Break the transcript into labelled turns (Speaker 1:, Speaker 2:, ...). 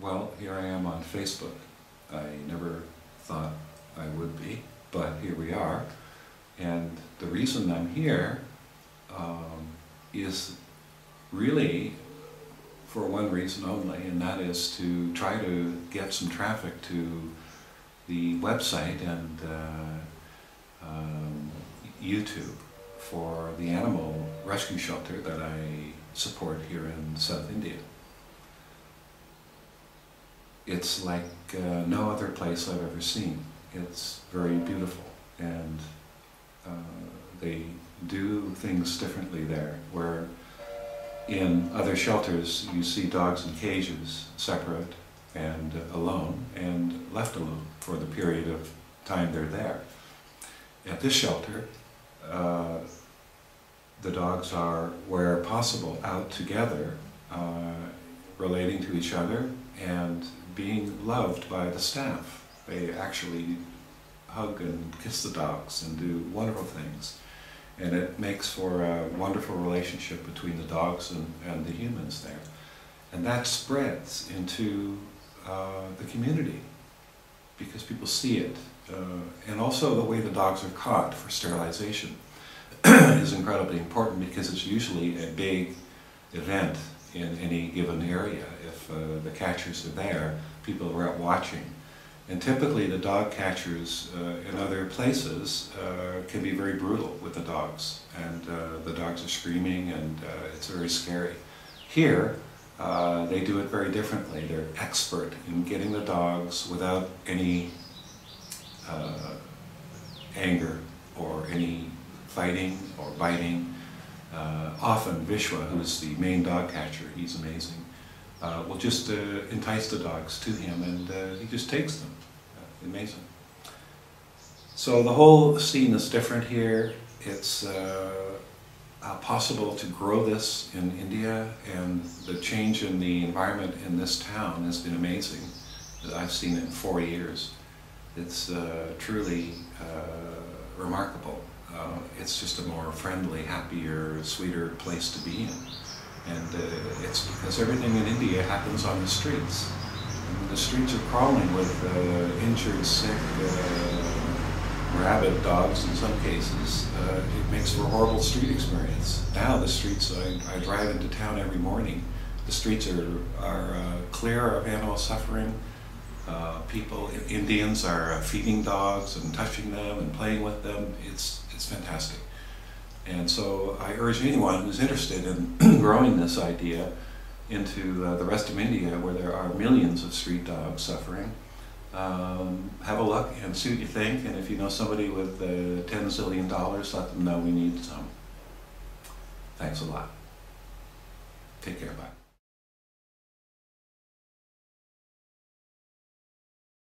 Speaker 1: Well, here I am on Facebook. I never thought I would be, but here we are. And the reason I'm here is really for one reason only, and that is to try to get some traffic to the website and YouTube for the animal rescue shelter that I support here in South India. It's like no other place I've ever seen. It's very beautiful, and they do things differently there, where in other shelters you see dogs in cages, separate and alone, and left alone for the period of time they're there. At this shelter, the dogs are, where possible, out together, relating to each other and being loved by the staff. They actually hug and kiss the dogs and do wonderful things. And it makes for a wonderful relationship between the dogs and the humans there. And that spreads into the community because people see it. And also the way the dogs are caught for sterilization is incredibly important, because it's usually a big event in any given area. If the catchers are there, people are out watching. And typically the dog catchers in other places can be very brutal with the dogs, and the dogs are screaming, and it's very scary. Here, they do it very differently. They're expert in getting the dogs without any anger or any fighting or biting. Often Vishwa, who's the main dog catcher, he's amazing, will just entice the dogs to him, and he just takes them. Amazing. So the whole scene is different here. It's possible to grow this in India, and the change in the environment in this town has been amazing. I've seen it in 4 years. It's truly remarkable. It's just a more friendly, happier, sweeter place to be in. And it's because everything in India happens on the streets. And the streets are crawling with injured, sick, rabid dogs in some cases. It makes for a horrible street experience. Now the streets, I drive into town every morning. The streets are clear of animal suffering. People, Indians are feeding dogs and touching them and playing with them. It's fantastic. And so I urge anyone who's interested in growing this idea into the rest of India, where there are millions of street dogs suffering, have a look and see what you think. And if you know somebody with $10 zillion, let them know we need some. Thanks a lot. Take care, bye.